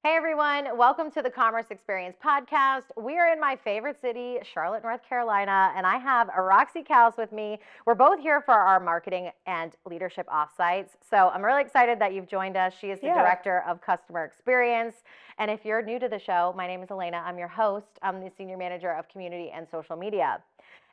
Hey everyone, welcome to the Commerce Experience podcast. We are in my favorite city, Charlotte, North Carolina, and I have Roxy Couse with me. We're both here for our marketing and leadership offsites. So I'm really excited that you've joined us. She is the Director of Customer Experience. And if you're new to the show, my name is Elena. I'm your host. I'm the Senior Manager of Community and Social Media.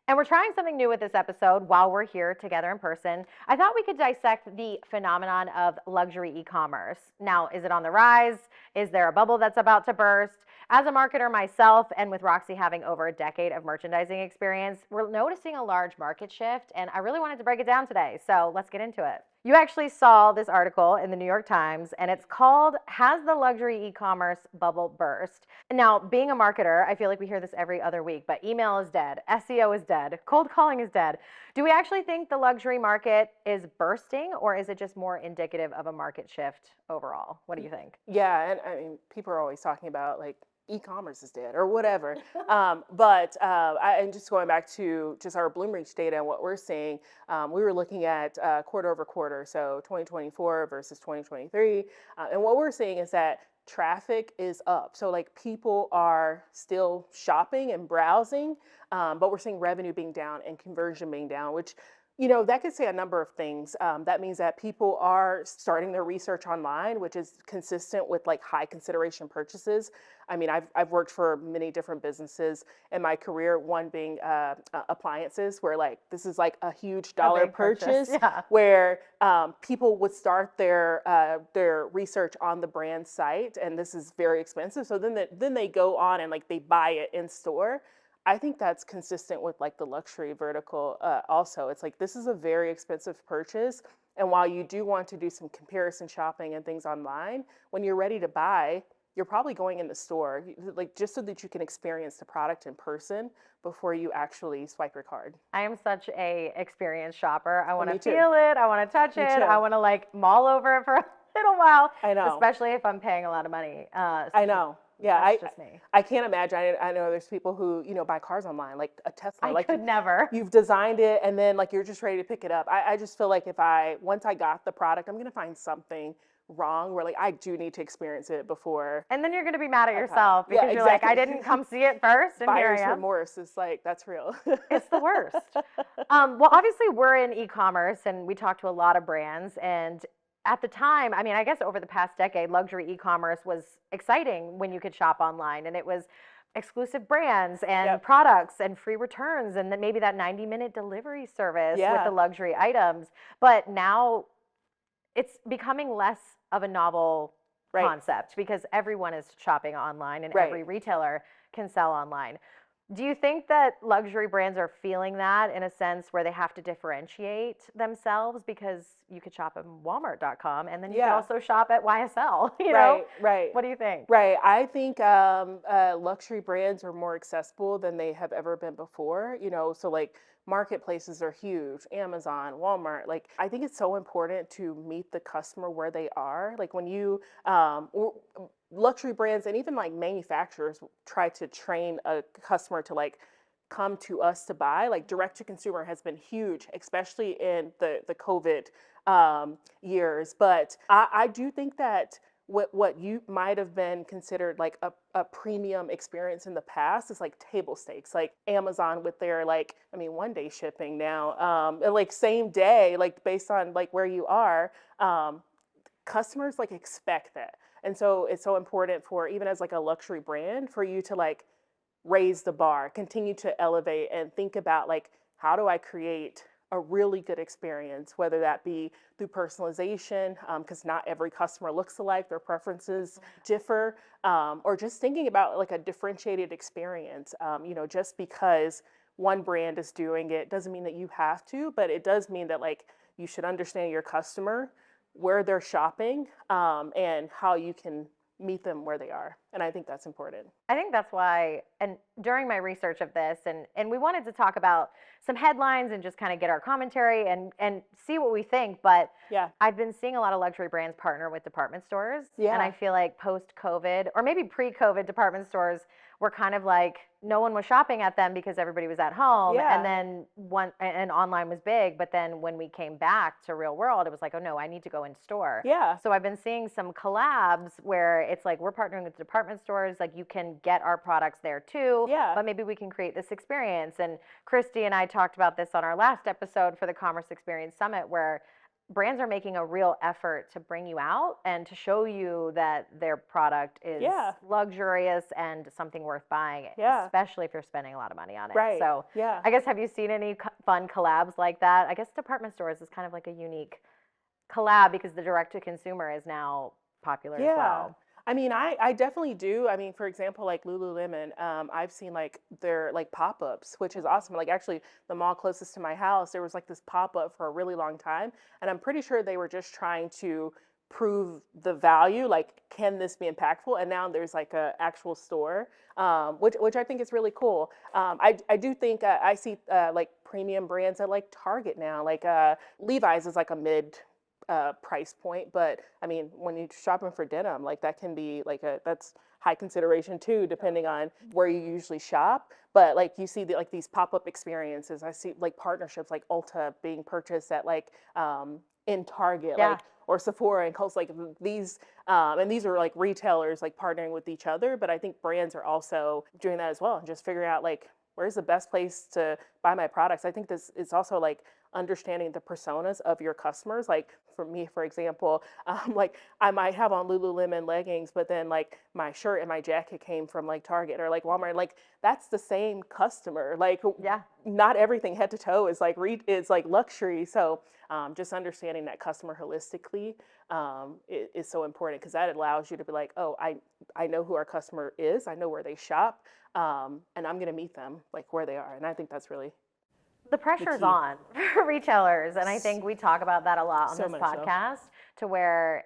And we're trying something new with this episode while we're here together in person. I thought we could dissect the phenomenon of luxury e-commerce. Now, is it on the rise? Is there a bubble that's about to burst? As a marketer myself, and with Roxy having over a decade of merchandising experience, we're noticing a large market shift, and I really wanted to break it down today. So let's get into it. You actually saw this article in the New York Times, and it's called, "Has the Luxury E-Commerce Bubble Burst?" Now, being a marketer, I feel like we hear this every other week, but email is dead, SEO is dead, cold calling is dead. Do we actually think the luxury market is bursting, or is it just more indicative of a market shift overall? What do you think? Yeah, and I mean, people are always talking about like e-commerce is dead or whatever. And just going back to just our Bloomreach data and what we're seeing, we were looking at quarter over quarter, so 2024 versus 2023. And what we're seeing is that traffic is up. So like people are still shopping and browsing, but we're seeing revenue being down and conversion being down, which that could say a number of things. That means that people are starting their research online, which is consistent with like high consideration purchases. I mean, I've worked for many different businesses in my career, one being appliances, where like this is like a huge dollar purchase, yeah. where people would start their research on the brand site, and this is very expensive. So then they go on and like they buy it in store. I think that's consistent with like the luxury vertical also. It's like this is a very expensive purchase. And while you do want to do some comparison shopping and things online, when you're ready to buy, you're probably going in the store, like just so that you can experience the product in person before you actually swipe your card. I am such a experienced shopper. I want to Me too. feel it. I want to touch Me it. too. I want to like mull over it for a little while. I know. Especially if I'm paying a lot of money. I know. Yeah, That's just me. I can't imagine. I know there's people who buy cars online, like a Tesla. I like could never. You've designed it, and then like you're just ready to pick it up. I just feel like once I got the product, I'm gonna find something wrong where like I do need to experience it before. And then you're going to be mad at yourself because you're like, I didn't come see it first, and Buyer's here I am. remorse is like, that's real. It's the worst. Well, obviously we're in e-commerce, and we talk to a lot of brands, and at the time, I mean, I guess over the past decade, luxury e-commerce was exciting when you could shop online, and it was exclusive brands and products and free returns, and then maybe that 90-minute delivery service with the luxury items. But now it's becoming less of a novel concept because everyone is shopping online, and every retailer can sell online. Do you think that luxury brands are feeling that in a sense where they have to differentiate themselves because you could shop at Walmart.com and then you could also shop at YSL, you know? Right. What do you think? Right. I think luxury brands are more accessible than they have ever been before, so like marketplaces are huge, Amazon, Walmart. Like I think it's so important to meet the customer where they are. Like when you luxury brands and even like manufacturers try to train a customer to like come to us to buy, like direct to consumer has been huge, especially in the COVID years. But I do think that what you might have been considered like a premium experience in the past is like table stakes, like Amazon with their like, I mean, 1-day shipping now, like same day, like based on like where you are, customers like expect that. And so it's so important for even as like a luxury brand for you to like raise the bar, continue to elevate and think about like, how do I create a really good experience, whether that be through personalization, because not every customer looks alike, their preferences differ, or just thinking about like a differentiated experience. Just because one brand is doing it doesn't mean that you have to, but it does mean that like you should understand your customer, where they're shopping, and how you can meet them where they are. And I think that's important. I think that's why, and during my research of this, and we wanted to talk about some headlines and just kind of get our commentary and see what we think. But Yeah. I've been seeing a lot of luxury brands partner with department stores. Yeah. And I feel like post-COVID, or maybe pre-COVID, department stores were kind of like no one was shopping at them because everybody was at home. Yeah. And then and online was big. But then when we came back to real world, it was like, oh no, I need to go in store. Yeah. So I've been seeing some collabs where it's like we're partnering with department stores, like you can get our products there too. Yeah. But maybe we can create this experience. And Christy and I talked about this on our last episode for the Commerce Experience Summit, where brands are making a real effort to bring you out and to show you that their product is luxurious and something worth buying, especially if you're spending a lot of money on it. Right. So yeah. I guess, have you seen any fun collabs like that? I guess department stores is kind of like a unique collab because the direct to consumer is now popular as well. I mean, I definitely do. I mean, for example, like Lululemon, I've seen like their like pop-ups, which is awesome. Like actually the mall closest to my house, there was like this pop-up for a really long time. And I'm pretty sure they were just trying to prove the value, like, can this be impactful? And now there's like a actual store, which I think is really cool. I do think I see like premium brands at like Target now, like Levi's is like a mid price point, but I mean, when you're shopping for denim, like that can be like that's high consideration too, depending on where you usually shop. But like you see like these pop-up experiences, I see like partnerships like Ulta being purchased at like in Target, like or Sephora and Kohl's, like these and these are like retailers like partnering with each other. But I think brands are also doing that as well and just figuring out like where's the best place to buy my products. I think this is also like understanding the personas of your customers. Like for me, for example, like I might have on Lululemon leggings, but then like my shirt and my jacket came from like Target or like Walmart. Like that's the same customer. Like not everything head to toe is like is like luxury. So just understanding that customer holistically is so important because that allows you to be like, oh, I know who our customer is. I know where they shop, and I'm going to meet them like where they are. And I think that's really the pressure's on for retailers, and I think we talk about that a lot on this podcast, to where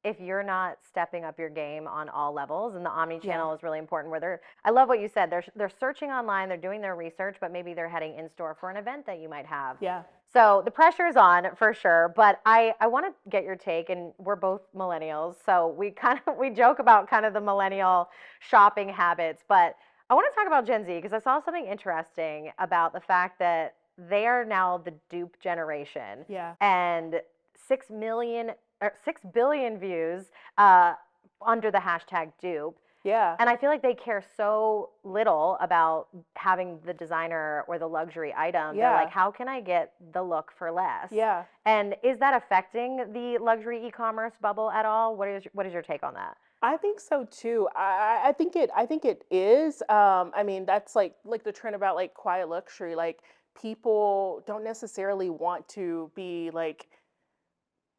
if you're not stepping up your game on all levels, and the omni-channel is really important, where I love what you said, they're searching online, they're doing their research, but maybe they're heading in store for an event that you might have. Yeah. So the pressure is on for sure, but I want to get your take, and we're both millennials, so we joke about kind of the millennial shopping habits, but I want to talk about Gen Z because I saw something interesting about the fact that they are now the Dupe Generation. Yeah. And 6 billion views under the hashtag Dupe. Yeah. And I feel like they care so little about having the designer or the luxury item. Yeah. They're like, how can I get the look for less? Yeah. And is that affecting the luxury e-commerce bubble at all? What is your take on that? I think so too. I think it is. I mean, that's like the trend about like quiet luxury. Like people don't necessarily want to be like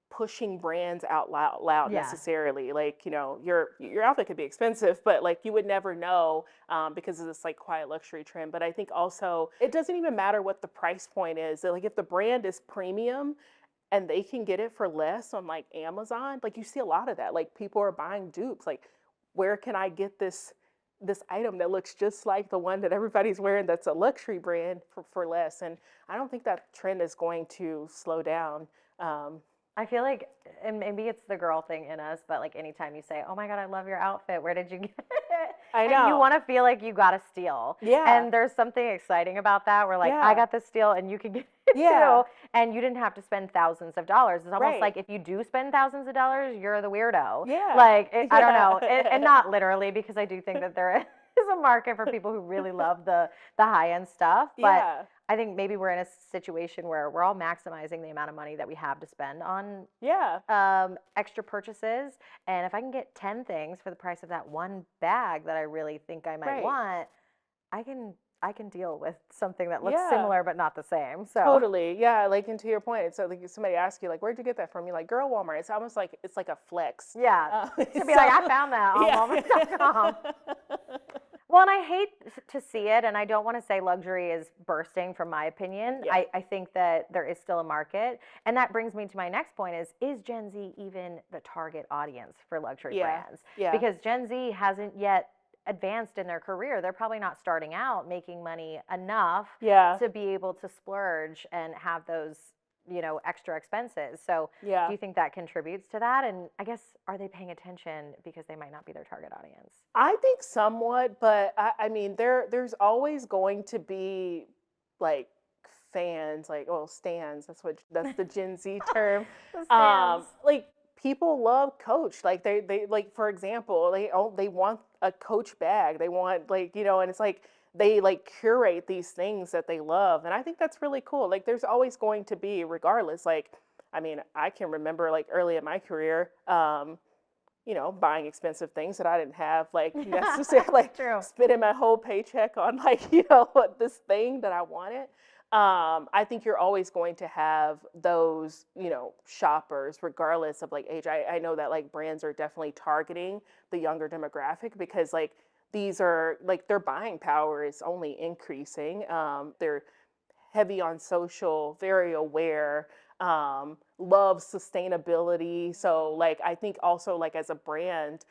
pushing brands out loud necessarily. Like, you know, your outfit could be expensive, but like you would never know because of this like quiet luxury trend. But I think also it doesn't even matter what the price point is. Like if the brand is premium and they can get it for less on like Amazon, like you see a lot of that. Like people are buying dupes. Like, where can I get this item that looks just like the one that everybody's wearing that's a luxury brand for less? And I don't think that trend is going to slow down. I feel like, and maybe it's the girl thing in us, but like anytime you say, oh my God, I love your outfit, where did you get it? I know. And you want to feel like you got a steal. Yeah. And there's something exciting about that. We're like, I got this steal and you can get it too. And you didn't have to spend thousands of dollars. It's almost like if you do spend thousands of dollars, you're the weirdo. Yeah. Like, I don't know. And not literally, because I do think that there is a market for people who really love the high-end stuff. But I think maybe we're in a situation where we're all maximizing the amount of money that we have to spend on extra purchases. And if I can get 10 things for the price of that one bag that I really think I might want, I can deal with something that looks similar but not the same. So totally, like, and to your point, it's like if somebody asks you like, where'd you get that from? You're like, girl, Walmart. It's almost like it's like a flex. Yeah, to be like, I found that on Walmart.com. Well, and I hate to see it, and I don't want to say luxury is bursting from my opinion. Yeah. I think that there is still a market. And that brings me to my next point is Gen Z even the target audience for luxury Yeah. brands? Yeah. Because Gen Z hasn't yet advanced in their career. They're probably not starting out making money enough Yeah. to be able to splurge and have those, extra expenses. So do Yeah. you think that contributes to that? And I guess, are they paying attention because they might not be their target audience? I think somewhat, but I mean, there's always going to be like fans, like, well, stans. That's the Gen Z term. The stands. Like people love Coach. Like they like, for example, they want a Coach bag. They want, like, and it's like they like curate these things that they love, and I think that's really cool. Like there's always going to be, regardless. Like, I mean, I can remember like early in my career. Buying expensive things that I didn't have, like, necessarily, like True. spending my whole paycheck on, like, this thing that I wanted. I think you're always going to have those, shoppers, regardless of like age. I know that like brands are definitely targeting the younger demographic because like these are like their buying power is only increasing. They're heavy on social, very aware, love sustainability. So like I think also like as a brand,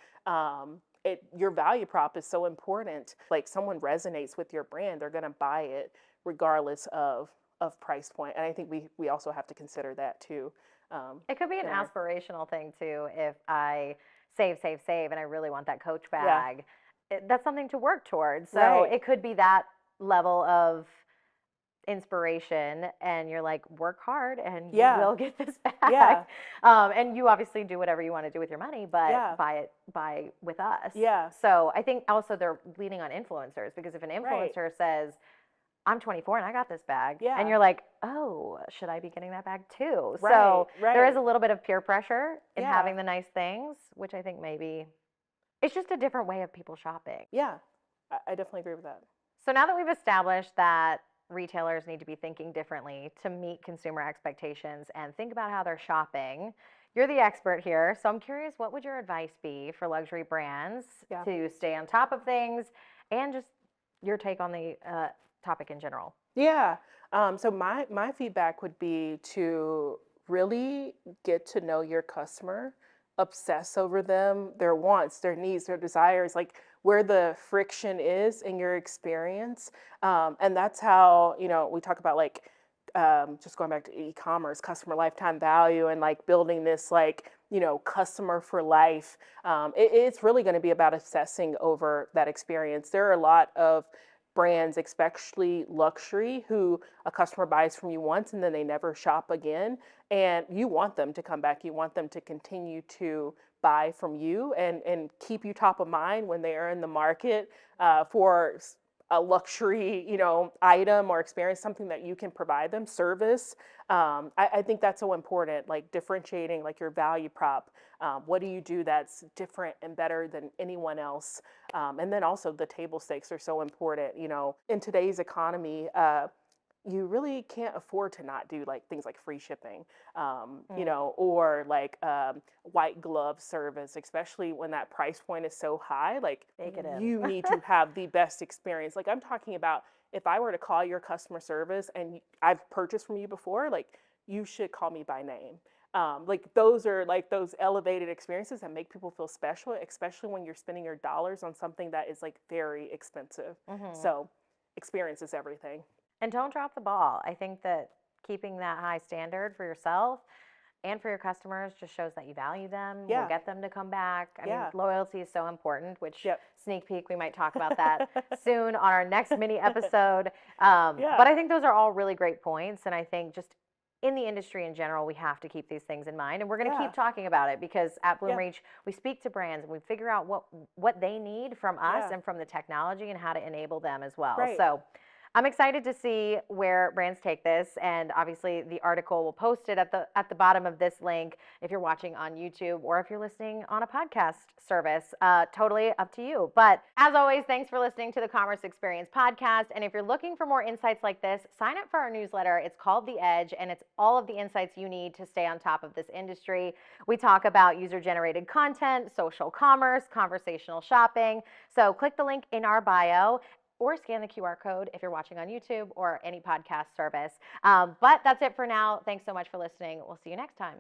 your value prop is so important. Like someone resonates with your brand, they're gonna buy it regardless of price point. And I think we also have to consider that too. It could be an in our- aspirational thing too. If I save, and I really want that Coach Yeah. bag, that's something to work towards. So Right. it could be that level of inspiration, and you're like, work hard and you Yeah. will get this back. Yeah. And you obviously do whatever you want to do with your money, but Yeah. buy with us. Yeah. So I think also they're leaning on influencers, because if an Right. influencer says, I'm 24 and I got this bag, Yeah. and you're like, oh, should I be getting that bag too? Right. So Right. there is a little bit of peer pressure in Yeah. having the nice things, which I think maybe it's just a different way of people shopping. Yeah. I definitely agree with that. So now that we've established that retailers need to be thinking differently to meet consumer expectations and think about how they're shopping, you're the expert here. So I'm curious, what would your advice be for luxury brands Yeah. to stay on top of things, and just your take on the topic in general? Yeah. So my feedback would be to really get to know your customer, obsess over them, their wants, their needs, their desires, like where the friction is in your experience. And that's how, we talk about like just going back to e-commerce, customer lifetime value, and like building this like, customer for life. It's really going to be about obsessing over that experience. There are a lot of brands, especially luxury, who a customer buys from you once and then they never shop again. And you want them to come back. You want them to continue to buy from you and keep you top of mind when they are in the market for a luxury, item or experience, something that you can provide them, service. I think that's so important, like differentiating like your value prop. What do you do that's different and better than anyone else? And then also the table stakes are so important. In today's economy, you really can't afford to not do like things like free shipping, or like white glove service, especially when that price point is so high. Like Bake it in. you need to have the best experience. Like I'm talking about, if I were to call your customer service and I've purchased from you before, like you should call me by name. Like those are like those elevated experiences that make people feel special, especially when you're spending your dollars on something that is like very expensive. So experience is everything. And don't drop the ball. I think that keeping that high standard for yourself and for your customers just shows that you value them. Yeah. You'll get them to come back. I Yeah. mean, loyalty is so important, which Yep. sneak peek, we might talk about that soon on our next mini episode. Yeah. But I think those are all really great points. And I think just in the industry in general, we have to keep these things in mind. And we're going to Yeah. keep talking about it, because at Yeah. Bloomreach, we speak to brands and we figure out what they need from us Yeah. and from the technology and how to enable them as well. Right. So I'm excited to see where brands take this, and obviously the article will post it at the bottom of this link if you're watching on YouTube or if you're listening on a podcast service. Totally up to you. But as always, thanks for listening to the Commerce Experience podcast. And if you're looking for more insights like this, sign up for our newsletter. It's called The Edge, and it's all of the insights you need to stay on top of this industry. We talk about user-generated content, social commerce, conversational shopping. So click the link in our bio or scan the QR code if you're watching on YouTube or any podcast service. But that's it for now. Thanks so much for listening. We'll see you next time.